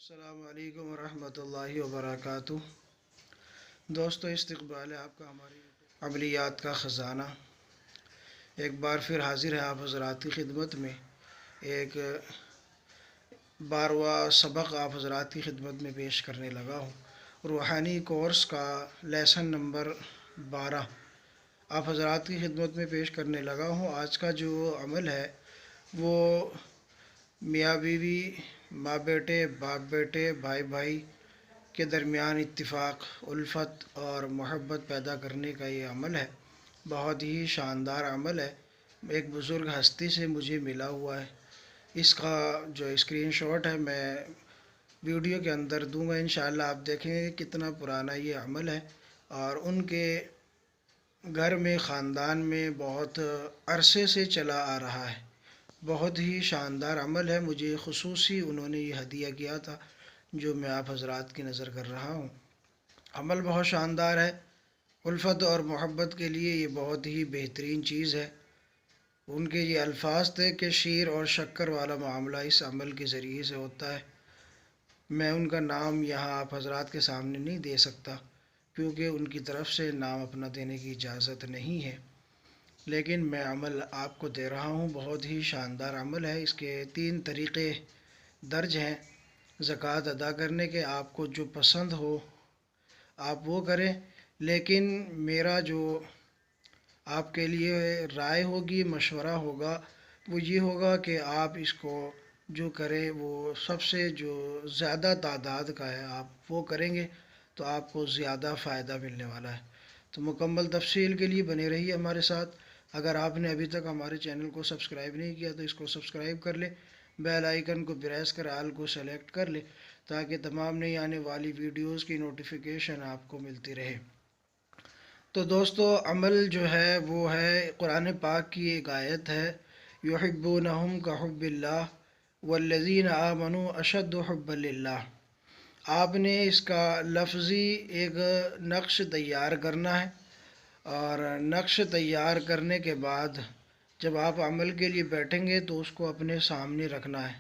السلام علیکم ورحمۃ اللہ وبرکاتہ۔ دوستو، استقبال ہے آپ کا ہماری عملیات کا خزانہ۔ ایک بار پھر حاضر ہے آپ حضرات کی خدمت میں، ایک بارواں سبق آپ حضرات کی خدمت میں پیش کرنے لگا ہوں۔ روحانی کورس کا لیسن نمبر 12 آپ حضرات کی خدمت میں پیش کرنے لگا ہوں۔ آج کا جو عمل ہے وہ میاں بیوی، ماں بیٹے، باپ بیٹے، بھائی بھائی کے درمیان اتفاق، الفت اور محبت پیدا کرنے کا یہ عمل ہے۔ بہت ہی شاندار عمل ہے۔ ایک بزرگ ہستی سے مجھے ملا ہوا ہے۔ اس کا جو اسکرین شاٹ ہے میں ویڈیو کے اندر دوں گا، انشاءاللہ آپ دیکھیں گے کتنا پرانا یہ عمل ہے، اور ان کے گھر میں، خاندان میں بہت عرصے سے چلا آ رہا ہے۔ بہت ہی شاندار عمل ہے۔ مجھے خصوصی انہوں نے یہ ہدیہ کیا تھا جو میں آپ حضرات کی نظر کر رہا ہوں۔ عمل بہت شاندار ہے۔ الفت اور محبت کے لیے یہ بہت ہی بہترین چیز ہے۔ ان کے یہ الفاظ تھے کہ شیر اور شکر والا معاملہ اس عمل کے ذریعے سے ہوتا ہے۔ میں ان کا نام یہاں آپ حضرات کے سامنے نہیں دے سکتا کیونکہ ان کی طرف سے نام اپنا دینے کی اجازت نہیں ہے، لیکن میں عمل آپ کو دے رہا ہوں۔ بہت ہی شاندار عمل ہے۔ اس کے 3 طریقے درج ہیں زکوٰۃ ادا کرنے کے۔ آپ کو جو پسند ہو آپ وہ کریں، لیکن میرا جو آپ کے لیے رائے ہوگی، مشورہ ہوگا، وہ یہ ہوگا کہ آپ اس کو جو کریں وہ سب سے جو زیادہ تعداد کا ہے آپ وہ کریں گے تو آپ کو زیادہ فائدہ ملنے والا ہے۔ تو مکمل تفصیل کے لیے بنے رہیے ہمارے ساتھ۔ اگر آپ نے ابھی تک ہمارے چینل کو سبسکرائب نہیں کیا تو اس کو سبسکرائب کر لیں، بیل آئیکن کو پریس کر آل کو سلیکٹ کر لیں تاکہ تمام نئی آنے والی ویڈیوز کی نوٹیفیکیشن آپ کو ملتی رہے۔ تو دوستو، عمل جو ہے وہ ہے قرآن پاک کی ایک آیت ہے، یحبونہم کحب اللہ والذین آمنوا اشد حبا للہ۔ آپ نے اس کا لفظی ایک نقش تیار کرنا ہے، اور نقش تیار کرنے کے بعد جب آپ عمل کے لیے بیٹھیں گے تو اس کو اپنے سامنے رکھنا ہے۔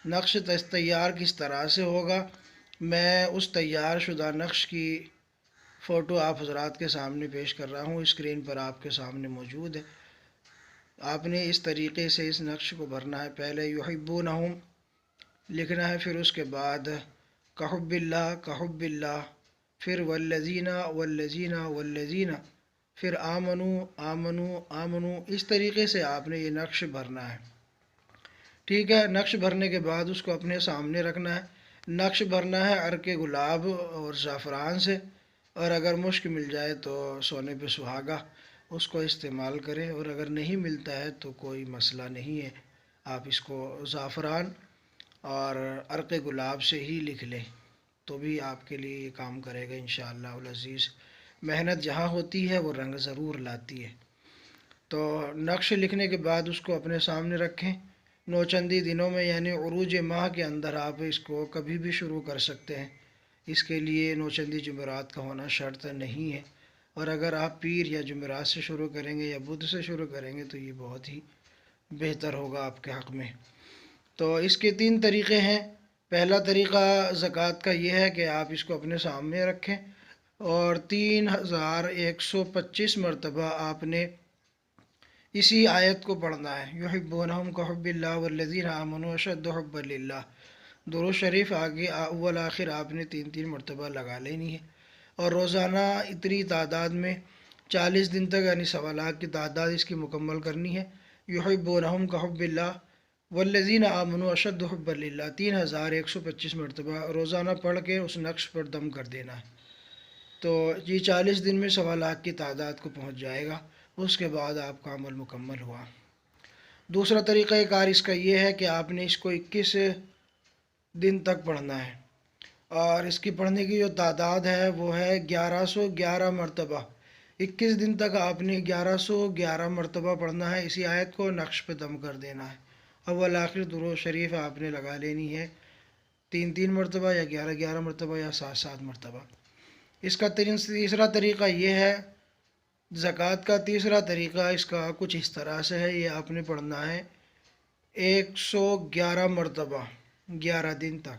نقش تیار کس طرح سے ہوگا، میں اس تیار شدہ نقش کی فوٹو آپ حضرات کے سامنے پیش کر رہا ہوں، اسکرین پر آپ کے سامنے موجود ہے۔ آپ نے اس طریقے سے اس نقش کو بھرنا ہے۔ پہلے یحبونہم لکھنا ہے، پھر اس کے بعد کحب اللہ کحب اللہ، پھر والذین والذین والذین، پھر آمنو آمنو آمنو۔ اس طریقے سے آپ نے یہ نقش بھرنا ہے۔ ٹھیک ہے، نقش بھرنے کے بعد اس کو اپنے سامنے رکھنا ہے۔ نقش بھرنا ہے عرق گلاب اور زعفران سے، اور اگر مشک مل جائے تو سونے پہ سہاگا، اس کو استعمال کریں، اور اگر نہیں ملتا ہے تو کوئی مسئلہ نہیں ہے، آپ اس کو زعفران اور عرق گلاب سے ہی لکھ لیں تو بھی آپ کے لیے یہ کام کرے گا انشاءاللہ العزیز۔ محنت جہاں ہوتی ہے وہ رنگ ضرور لاتی ہے۔ تو نقش لکھنے کے بعد اس کو اپنے سامنے رکھیں۔ نوچندی دنوں میں یعنی عروج ماہ کے اندر آپ اس کو کبھی بھی شروع کر سکتے ہیں۔ اس کے لیے نوچندی جمعرات کا ہونا شرط نہیں ہے، اور اگر آپ پیر یا جمعرات سے شروع کریں گے یا بدھ سے شروع کریں گے تو یہ بہت ہی بہتر ہوگا آپ کے حق میں۔ تو اس کے 3 طریقے ہیں۔ پہلا طریقہ زکوٰۃ کا یہ ہے کہ آپ اس کو اپنے سامنے رکھیں، اور 3125 مرتبہ آپ نے اسی آیت کو پڑھنا ہے، یحبونہم کحب اللہ والذین آمنوا اشد حبا للہ۔ درود شریف آگے اول آخر آپ نے 3 مرتبہ لگا لینی ہے، اور روزانہ اتنی تعداد میں 40 دن تک یعنی 1.25 لاکھ کی تعداد اس کی مکمل کرنی ہے۔ یحبونہم کحب اللہ والذین آمنوا اشد حبا للہ 3125 مرتبہ روزانہ پڑھ کے اس نقش پر دم کر دینا ہے، تو یہ 40 دن میں 1.25 لاکھ کی تعداد کو پہنچ جائے گا۔ اس کے بعد آپ کا عمل مکمل ہوا۔ دوسرا طریقہ کار اس کا یہ ہے کہ آپ نے اس کو 21 دن تک پڑھنا ہے، اور اس کی پڑھنے کی جو تعداد ہے وہ ہے 1111 مرتبہ۔ 21 دن تک آپ نے 1111 مرتبہ پڑھنا ہے، اسی آیت کو نقش پہ دم کر دینا ہے۔ اول آخر درود شریف آپ نے لگا لینی ہے 3 مرتبہ یا 11 مرتبہ یا 7 مرتبہ۔ اس کا تیسرا طریقہ یہ ہے، زکوٰۃ کا تیسرا طریقہ اس کا کچھ اس طرح سے ہے، یہ آپ نے پڑھنا ہے 111 مرتبہ 11 دن تک۔